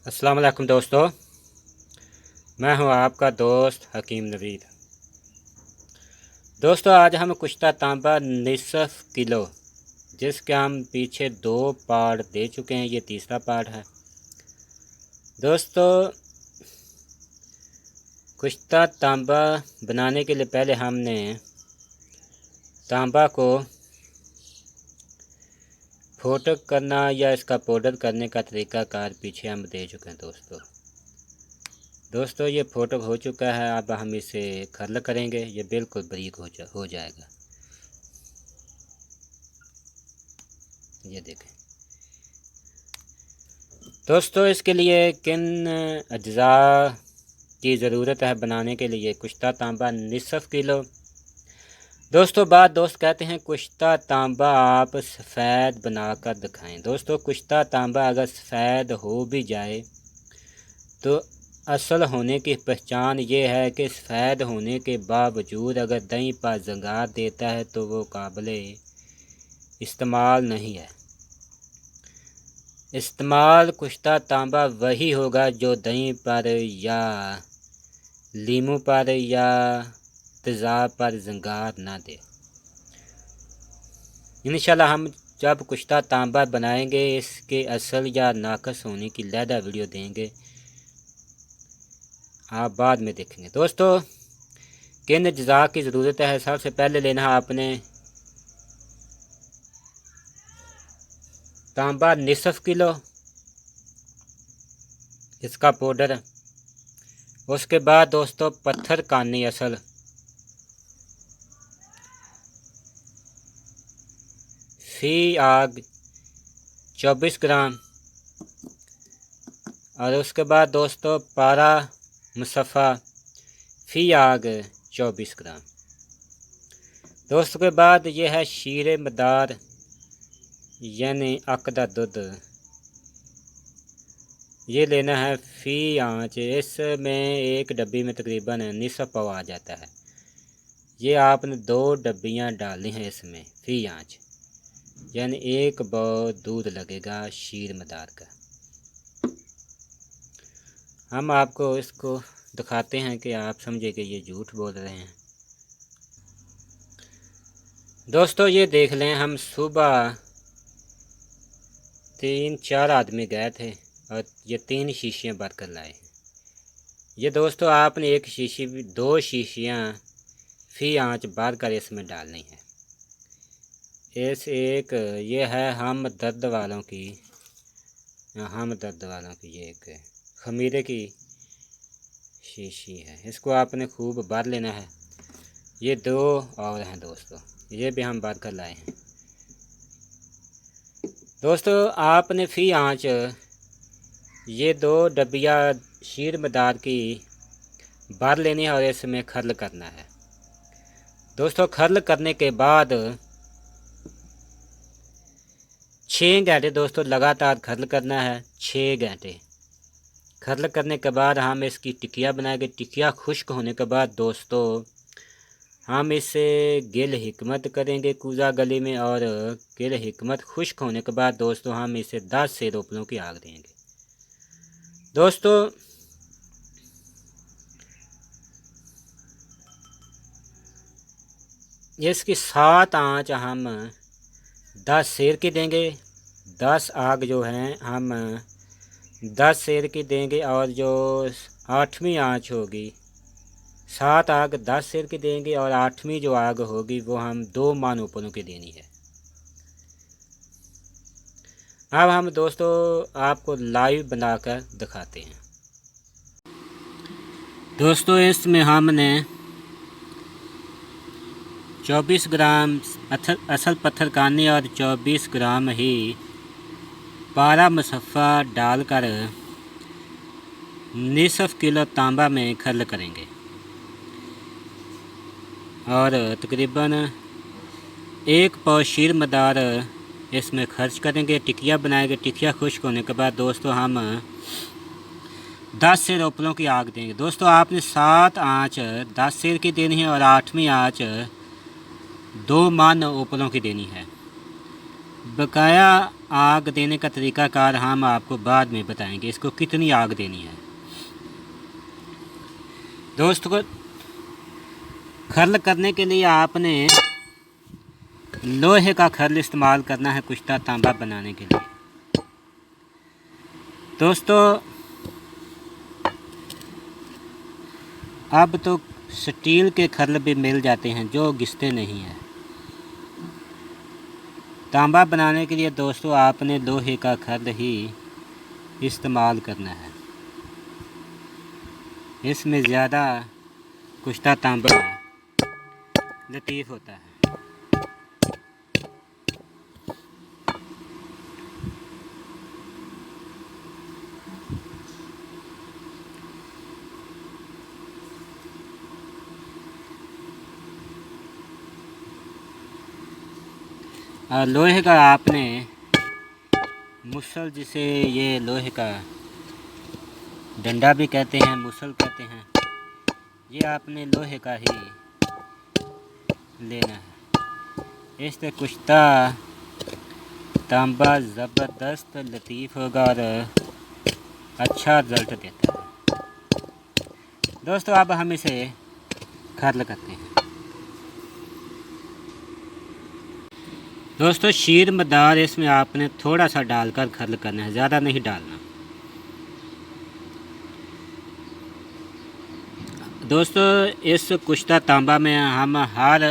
अस्सलाम वालेकुम दोस्तों, मैं हूं आपका दोस्त हकीम नवीद। दोस्तों आज हम कुश्ता तांबा निसफ किलो, जिसके हम पीछे 2 पार्ट दे चुके हैं, ये तीसरा पार्ट है। दोस्तों कुश्ता तांबा बनाने के लिए पहले हमने तांबा को फोटो करना या इसका पाउडर करने का तरीक़ाकार पीछे हम दे चुके हैं। दोस्तों ये फ़ोटो हो चुका है। अब हम इसे कर्ल करेंगे, ये बिल्कुल बारीक हो जाएगा। ये देखें दोस्तों, इसके लिए किन अज्जा की ज़रूरत है बनाने के लिए। कुश्ता तांबा निसफ किलो। दोस्तों दोस्त कहते हैं कुश्ता तांबा आप सफ़ेद बनाकर दिखाएं। दोस्तों कुश्ता तांबा अगर सफ़ेद हो भी जाए तो असल होने की पहचान ये है कि सफ़ेद होने के बावजूद अगर दही पर जंगार देता है तो वो काबिले इस्तेमाल नहीं है। इस्तेमाल कुश्ता तांबा वही होगा जो दही पर या लीमू पर या तेज़ाब पर जंगार ना दे। इंशाल्लाह हम जब कुश्ता तांबा बनाएंगे इसके असल या नाकस होने की लहदा वीडियो देंगे, आप बाद में देखेंगे। दोस्तों किन अज्जा की ज़रूरत है। सबसे पहले लेना है आपने तांबा निसफ किलो, इसका पाउडर। उसके बाद दोस्तों पत्थर कानी असल, फी आग 24 ग्राम। और उसके बाद दोस्तों पारा मुसफ़ा फी आग 24 ग्राम। दोस्तों के बाद ये है शीरे मदार यानी अकदा दूध, ये लेना है फ़ी आँच। इसमें एक डब्बी में तकरीबन निसफ पाव आ जाता है। ये आपने 2 डब्बियाँ डालनी हैं इसमें फ़ी आँच, यानी 1 बौ दूध लगेगा शीर मदार का। हम आपको इसको दिखाते हैं कि आप समझे कि ये झूठ बोल रहे हैं। दोस्तों ये देख लें, हम सुबह 3-4 आदमी गए थे और ये 3 शीशियाँ भर कर लाए हैं। ये दोस्तों आपने 1 शीशी 2 शीशियाँ फ़ी आँच भर कर इसमें डालनी है। इस एक ये है हम दर्द वालों की ये एक खमीरे की शीशी है, इसको आपने खूब भर लेना है। ये 2 और हैं दोस्तों, ये भी हम भर कर लाए हैं। दोस्तों आपने फ़ी आँच ये 2 डब्बियाँ शीर मदार की भर लेनी है और इसमें खर्ल करना है। दोस्तों खर्ल करने के बाद 6 घंटे दोस्तों लगातार खर्ल करना है। 6 घंटे खर्ल करने के बाद हम इसकी टिकिया बनाएंगे। टिकिया खुश्क होने के बाद दोस्तों हम इसे गिल हिकमत करेंगे कूज़ा गली में, और गिल हिकमत खुश्क होने के बाद दोस्तों हम इसे 10 से रोपलों की आग देंगे। दोस्तों इसकी 7 आँच हम 10 सेर की देंगे। 10 आग जो हैं हम 10 सेर की देंगे, और जो 8वीं आँच होगी 7 आग 10 सेर की देंगे, और 8वीं जो आग होगी वो हम 2 मान ऊपरों की देनी है। अब हम दोस्तों आपको लाइव बनाकर दिखाते हैं। दोस्तों इसमें हमने 24 ग्राम असल पत्थर कानी और 24 ग्राम ही पारा मुसफ़ा डालकर निसफ किलो तांबा में खर्ल करेंगे, और तकरीबन 1 पाव शीर मदार इसमें खर्च करेंगे। टिकिया बनाएंगे। टिकिया खुश्क होने के बाद दोस्तों हम 10 से रोपलों की आग देंगे। दोस्तों आपने 7 आँच 10 सेर की देनी है और 8वीं आँच 2 मान ऊपरों की देनी है। बकाया आग देने का तरीक़ाकार हम आपको बाद में बताएंगे, इसको कितनी आग देनी है। दोस्तों, खर्ल करने के लिए आपने लोहे का खर्ल इस्तेमाल करना है कुश्ता तांबा बनाने के लिए। दोस्तों, अब तो स्टील के खर्ल भी मिल जाते हैं जो घिसते नहीं हैं। तांबा बनाने के लिए दोस्तों आपने लोहे का खर्ल ही इस्तेमाल करना है, इसमें ज़्यादा कुश्ता तांबा लतीफ़ होता है। और लोहे का आपने मुसल, जिसे ये लोहे का डंडा भी कहते हैं, मुसल कहते हैं, ये आपने लोहे का ही लेना है। इससे कुश्ता तांबा ज़बरदस्त लतीफ़ होगा और अच्छा रिजल्ट देता है। दोस्तों, अब हम इसे खर्ल करते हैं। दोस्तों, शीर मदार इसमें आपने थोड़ा सा डालकर खर्ल करना है, ज़्यादा नहीं डालना। दोस्तों, इस कुश्ता तांबा में हम हर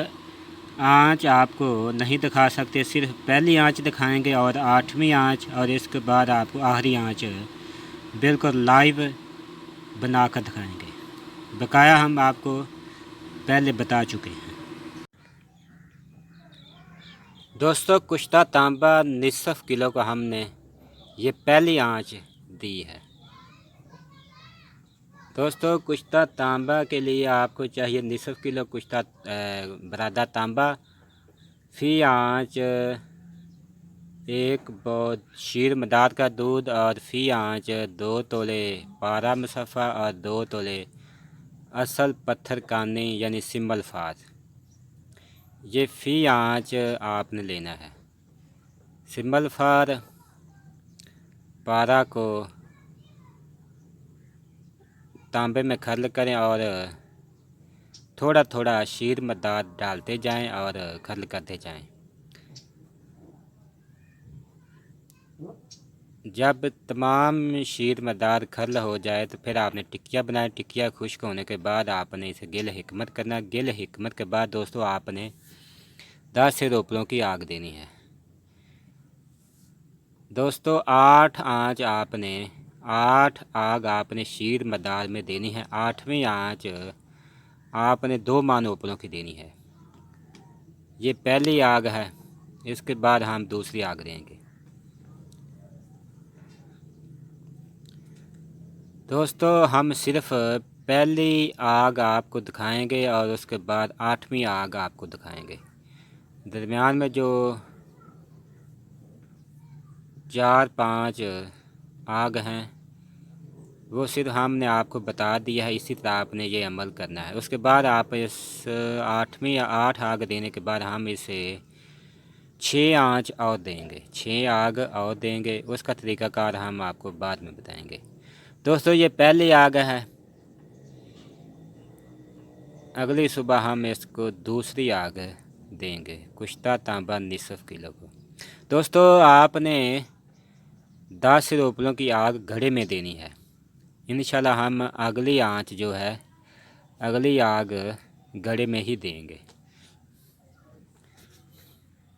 आंच आपको नहीं दिखा सकते, सिर्फ पहली आंच दिखाएंगे और 8वीं आंच, और इसके बाद आपको आखिरी आंच बिल्कुल लाइव बनाकर दिखाएंगे। बकाया हम आपको पहले बता चुके हैं। दोस्तों, कुश्ता तांबा निसफ किलो का हमने ये पहली आंच दी है। दोस्तों, कुश्ता तांबा के लिए आपको चाहिए निसफ किलो कुश्ता बरादा तांबा, फी आंच 1 बहुत शीर मदार का दूध, और फी आंच 2 तोले पारा मुसफ़ा और 2 तोले असल पत्थर कानी यानी सिम्बल फाज। ये फ़ी आंच आपने लेना है। सिम्बल फार पारा को तांबे में खर्ल करें और थोड़ा थोड़ा शीर मदार डालते जाएं और खर्ल करते जाएं। जब तमाम शीर मदार खर्ल हो जाए तो फिर आपने टिकिया बनाए। टिकिया खुश्क होने के बाद आपने इसे गिल हिकमत करना। गिल हिकमत के बाद दोस्तों आपने 10 से रोपलों की आग देनी है। दोस्तों, 8 आग आपने शीर मदार में देनी है। 8वीं आंच आपने 2 मान रोपलों की देनी है। ये पहली आग है, इसके बाद हम दूसरी आग देंगे। दोस्तों, हम सिर्फ पहली आग आपको दिखाएंगे और उसके बाद 8वीं आग आपको दिखाएंगे। दरमियान में जो 4-5 आग हैं वो सिर्फ हमने आपको बता दिया है, इसी तरह आपने ये अमल करना है। उसके बाद आप इस 8 आग देने के बाद हम इसे 6 आंच और देंगे, 6 आग और देंगे। उसका तरीक़ाकार हम आपको बाद में बताएंगे। दोस्तों, ये पहली आग है। अगली सुबह हम इसको दूसरी आग देंगे, कुश्ता तांबा निसफ किलो को। दोस्तों, आपने 10 रोपलों की आग घड़े में देनी है। इंशाल्लाह हम अगली आंच जो है, अगली आग घड़े में ही देंगे।